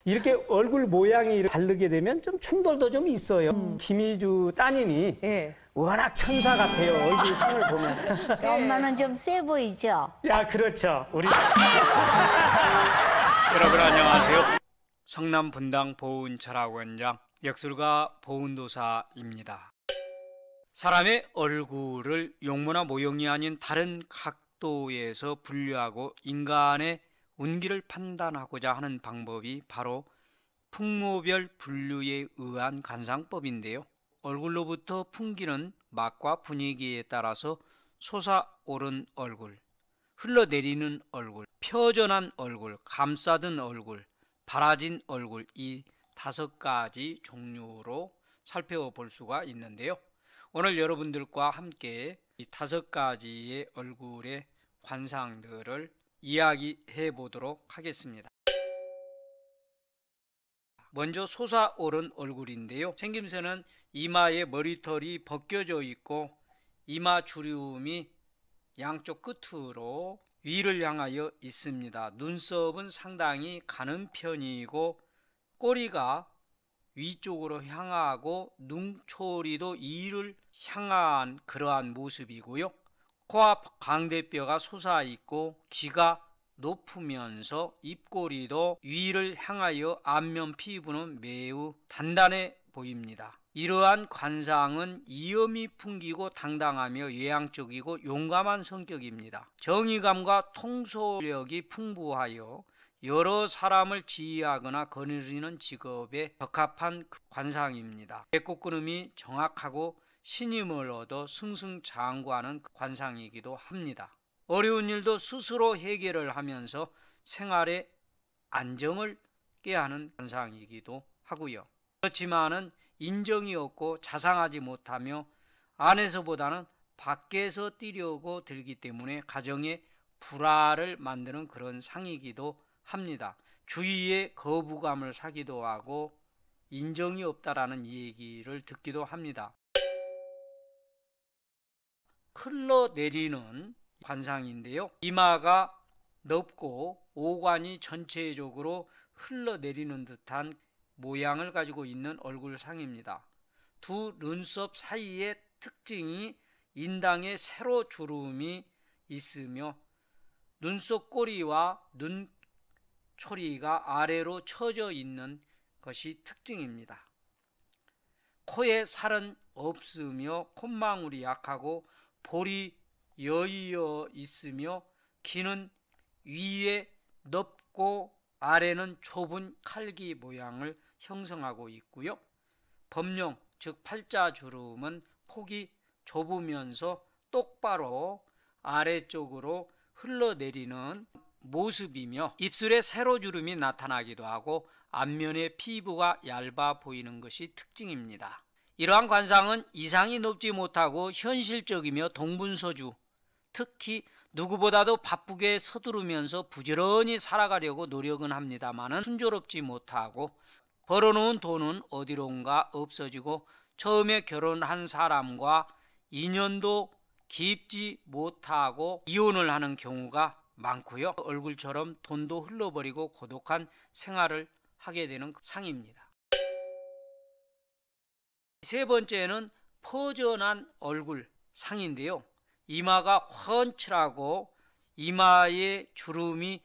이렇게 얼굴 모양이 다르게 되면 좀 충돌도 좀 있어요. 김희주 따님이 예. 워낙 천사 같아요. 얼굴 상을 보면. 엄마는 좀 세 보이죠? 야, 그렇죠. 우리 여러분 안녕하세요. 성남 분당 보훈철학원장 역술가 보훈도사입니다. 사람의 얼굴을 용모나 모형이 아닌 다른 각도에서 분류하고 인간의 운기를 판단하고자 하는 방법이 바로 풍모별 분류에 의한 관상법인데요. 얼굴로부터 풍기는 맛과 분위기에 따라서 솟아오른 얼굴, 흘러내리는 얼굴, 표전한 얼굴, 감싸든 얼굴, 바라진 얼굴, 이 5가지 종류로 살펴볼 수가 있는데요. 오늘 여러분들과 함께 이 5가지의 얼굴의 관상들을 이야기해 보도록 하겠습니다. 먼저 솟아오른 얼굴인데요. 생김새는 이마에 머리털이 벗겨져 있고 이마 주름이 양쪽 끝으로 위를 향하여 있습니다. 눈썹은 상당히 가는 편이고 꼬리가 위쪽으로 향하고 눈초리도 위를 향한 그러한 모습이고요. 코와 광대뼈가 솟아있고 귀가 높으면서 입꼬리도 위를 향하여 안면 피부는 매우 단단해 보입니다. 이러한 관상은 이염이 풍기고 당당하며 외향적이고 용감한 성격입니다. 정의감과 통솔력이 풍부하여 여러 사람을 지휘하거나 거느리는 직업에 적합한 관상입니다. 배꼽구름이 정확하고 신임을 얻어 승승장구하는 관상이기도 합니다. 어려운 일도 스스로 해결을 하면서 생활의 안정을 꾀하는 관상이기도 하고요. 그렇지만은 인정이 없고 자상하지 못하며 안에서보다는 밖에서 뛰려고 들기 때문에 가정에 불화를 만드는 그런 상이기도 합니다. 주위에 거부감을 사기도 하고 인정이 없다라는 얘기를 듣기도 합니다. 흘러내리는 관상인데요. 이마가 넓고 오관이 전체적으로 흘러내리는 듯한 모양을 가지고 있는 얼굴상입니다. 두 눈썹 사이의 특징이 인당에 세로 주름이 있으며 눈썹 꼬리와 눈초리가 아래로 처져 있는 것이 특징입니다. 코에 살은 없으며 콧망울이 약하고 볼이 여의어 있으며 귀는 위에 넓고 아래는 좁은 칼기 모양을 형성하고 있고요. 범용, 즉 팔자주름은 폭이 좁으면서 똑바로 아래쪽으로 흘러내리는 모습이며 입술에 세로주름이 나타나기도 하고 앞면의 피부가 얇아 보이는 것이 특징입니다. 이러한 관상은 이상이 높지 못하고 현실적이며 동분서주, 특히 누구보다도 바쁘게 서두르면서 부지런히 살아가려고 노력은 합니다마는 순조롭지 못하고 벌어놓은 돈은 어디론가 없어지고 처음에 결혼한 사람과 인연도 깊지 못하고 이혼을 하는 경우가 많고요. 얼굴처럼 돈도 흘러버리고 고독한 생활을 하게 되는 상입니다. 세 번째는 퍼전한 얼굴 상인데요. 이마가 훤칠하고 이마에 주름이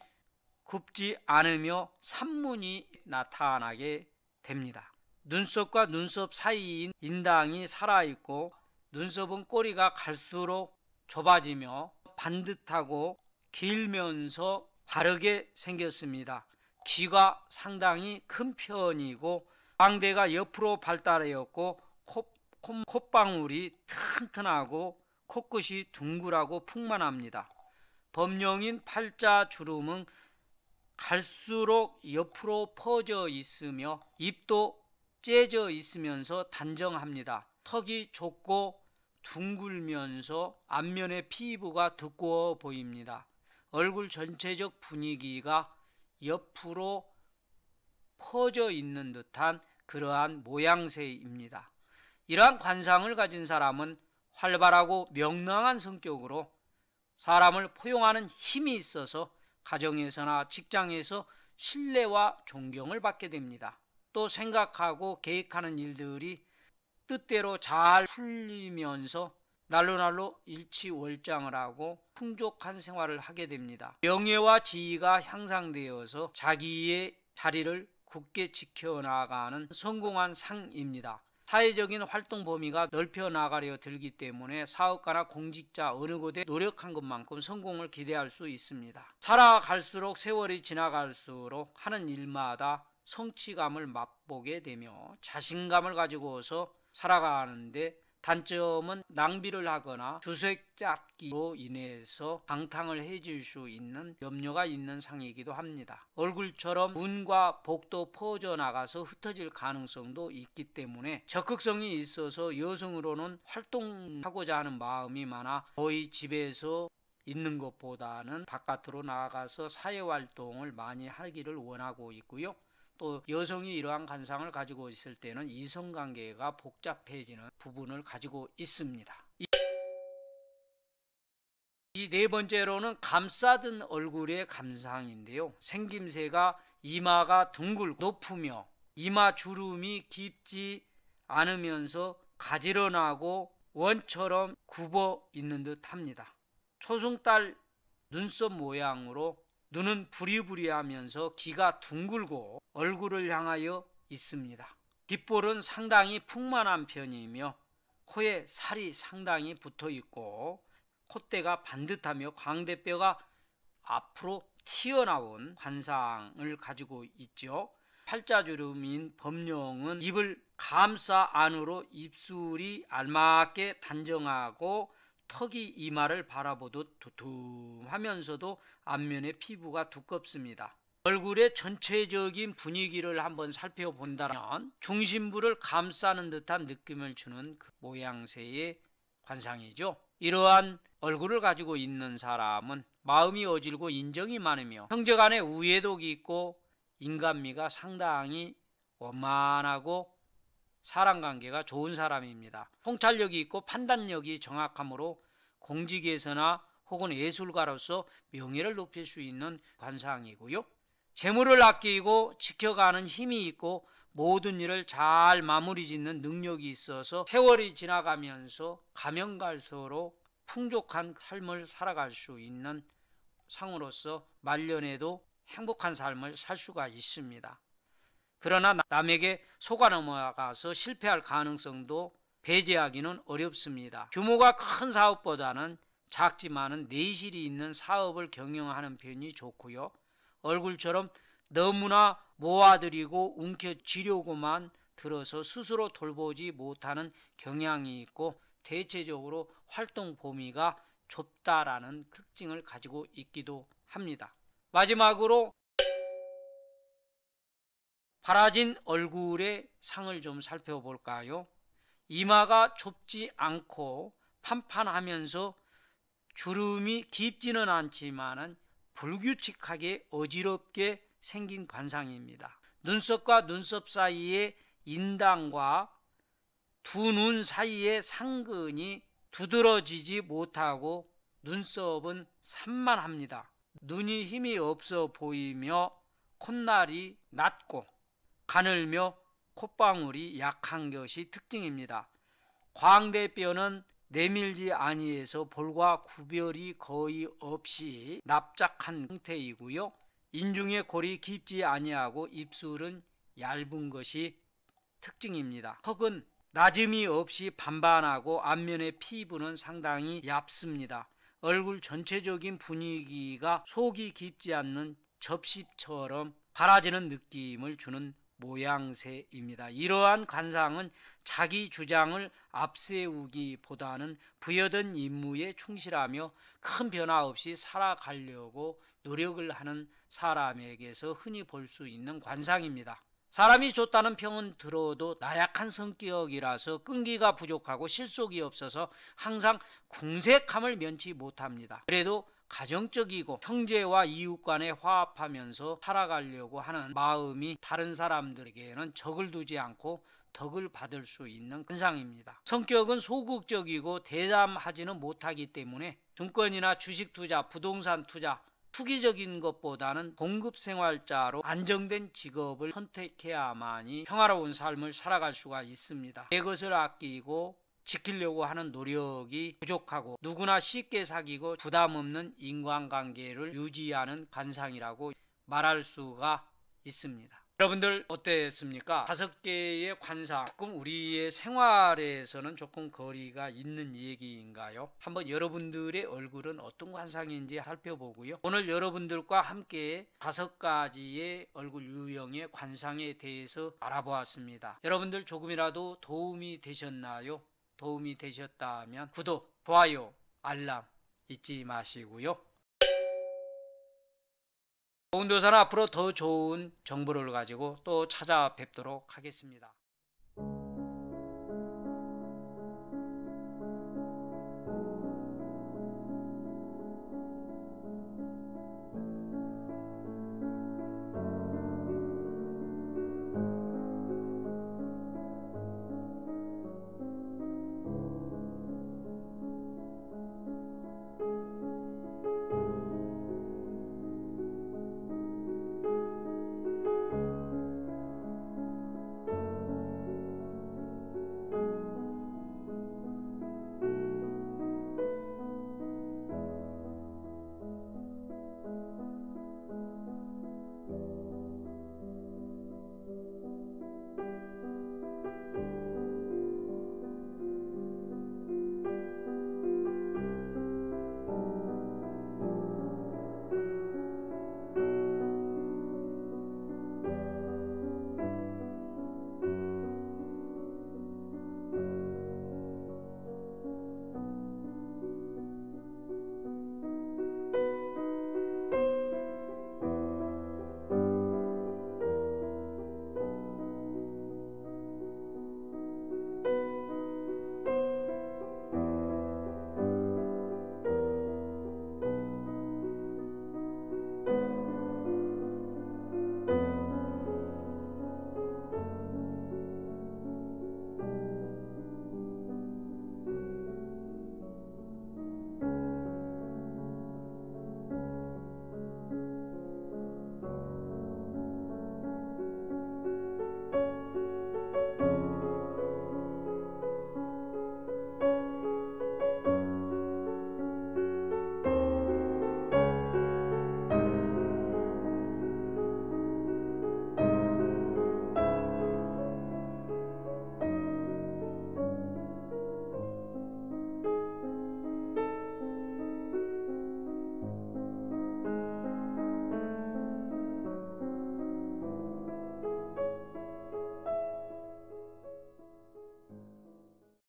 굽지 않으며 산문이 나타나게 됩니다. 눈썹과 눈썹 사이인 인당이 살아있고 눈썹은 꼬리가 갈수록 좁아지며 반듯하고 길면서 바르게 생겼습니다. 귀가 상당히 큰 편이고 광대가 옆으로 발달하였고 콧방울이 튼튼하고 코끝이 둥글하고 풍만합니다. 범용인 팔자주름은 갈수록 옆으로 퍼져 있으며 입도 째져 있으면서 단정합니다. 턱이 좁고 둥글면서 앞면의 피부가 두꺼워 보입니다. 얼굴 전체적 분위기가 옆으로 퍼져 있는 듯한 그러한 모양새입니다. 이러한 관상을 가진 사람은 활발하고 명랑한 성격으로 사람을 포용하는 힘이 있어서 가정에서나 직장에서 신뢰와 존경을 받게 됩니다. 또 생각하고 계획하는 일들이 뜻대로 잘 풀리면서 날로날로 일취월장을 하고 풍족한 생활을 하게 됩니다. 명예와 지위가 향상되어서 자기의 자리를 굳게 지켜나가는 성공한 상입니다. 사회적인 활동 범위가 넓혀 나가려 들기 때문에 사업가나 공직자 어느 곳에 노력한 것만큼 성공을 기대할 수 있습니다. 살아갈수록 세월이 지나갈수록 하는 일마다 성취감을 맛보게 되며 자신감을 가지고서 살아가는데, 단점은 낭비를 하거나 주색 잡기로 인해서 방탕을 해질 수 있는 염려가 있는 상이기도 합니다. 얼굴처럼 운과 복도 퍼져나가서 흩어질 가능성도 있기 때문에 적극성이 있어서 여성으로는 활동하고자 하는 마음이 많아 거의 집에서 있는 것보다는 바깥으로 나가서 사회활동을 많이 하기를 원하고 있고요. 또 여성이 이러한 관상을 가지고 있을 때는 이성관계가 복잡해지는 부분을 가지고 있습니다. 이 네 번째로는 감싸든 얼굴의 감상인데요. 생김새가 이마가 둥글고 높으며 이마 주름이 깊지 않으면서 가지런하고 원처럼 굽어 있는 듯 합니다. 초승달 눈썹 모양으로 눈은 부리부리하면서 귀가 둥글고 얼굴을 향하여 있습니다. 귓볼은 상당히 풍만한 편이며 코에 살이 상당히 붙어 있고 콧대가 반듯하며 광대뼈가 앞으로 튀어나온 관상을 가지고 있죠. 팔자주름인 범령은 입을 감싸 안으로 입술이 알맞게 단정하고 턱이 이마를 바라보듯 두툼하면서도 앞면의 피부가 두껍습니다. 얼굴의 전체적인 분위기를 한번 살펴본다면 중심부를 감싸는 듯한 느낌을 주는 그 모양새의 관상이죠. 이러한 얼굴을 가지고 있는 사람은 마음이 어질고 인정이 많으며 형제간의 우애도 깊고 인간미가 상당히 원만하고 사람관계가 좋은 사람입니다. 통찰력이 있고 판단력이 정확하므로 공직에서나 혹은 예술가로서 명예를 높일 수 있는 관상이고요. 재물을 아끼고 지켜가는 힘이 있고 모든 일을 잘 마무리 짓는 능력이 있어서 세월이 지나가면서 가면 갈수록 풍족한 삶을 살아갈 수 있는 상으로서 말년에도 행복한 삶을 살 수가 있습니다. 그러나 남에게 속아 넘어가서 실패할 가능성도 배제하기는 어렵습니다. 규모가 큰 사업보다는 작지만은 내실이 있는 사업을 경영하는 편이 좋고요. 얼굴처럼 너무나 모아들이고 움켜쥐려고만 들어서 스스로 돌보지 못하는 경향이 있고 대체적으로 활동 범위가 좁다라는 특징을 가지고 있기도 합니다. 마지막으로 바라진 얼굴의 상을 좀 살펴볼까요? 이마가 좁지 않고 판판하면서 주름이 깊지는 않지만은 불규칙하게 어지럽게 생긴 관상입니다. 눈썹과 눈썹 사이의 인당과 두 눈 사이의 상근이 두드러지지 못하고 눈썹은 산만합니다. 눈이 힘이 없어 보이며 콧날이 낮고 가늘며 콧방울이 약한 것이 특징입니다. 광대뼈는 내밀지 아니해서 볼과 구별이 거의 없이 납작한 형태이고요. 인중의 골이 깊지 아니하고 입술은 얇은 것이 특징입니다. 턱은 낮음이 없이 반반하고 앞면의 피부는 상당히 얇습니다. 얼굴 전체적인 분위기가 속이 깊지 않는 접시처럼 바라지는 느낌을 주는 모양새입니다. 이러한 관상은 자기 주장을 앞세우기보다는 부여된 임무에 충실하며 큰 변화 없이 살아가려고 노력을 하는 사람에게서 흔히 볼 수 있는 관상입니다. 사람이 좋다는 평은 들어도 나약한 성격이라서 끈기가 부족하고 실속이 없어서 항상 궁색함을 면치 못합니다. 그래도 가정적이고 형제와 이웃 간에 화합하면서 살아가려고 하는 마음이 다른 사람들에게는 적을 두지 않고 덕을 받을 수 있는 관상입니다. 성격은 소극적이고 대담하지는 못하기 때문에 증권이나 주식 투자, 부동산 투자, 투기적인 것보다는 공급생활자로 안정된 직업을 선택해야만이 평화로운 삶을 살아갈 수가 있습니다. 내 것을 아끼고 지키려고 하는 노력이 부족하고 누구나 쉽게 사귀고 부담 없는 인간관계를 유지하는 관상이라고 말할 수가 있습니다. 여러분들 어땠습니까? 5개의 관상, 조금 우리의 생활에서는 조금 거리가 있는 얘기인가요? 한번 여러분들의 얼굴은 어떤 관상인지 살펴보고요. 오늘 여러분들과 함께 5가지의 얼굴 유형의 관상에 대해서 알아보았습니다. 여러분들 조금이라도 도움이 되셨나요? 도움이 되셨다면 구독, 좋아요, 알람 잊지 마시고요. 좋은 도사는 앞으로 더 좋은 정보를 가지고 또 찾아뵙도록 하겠습니다.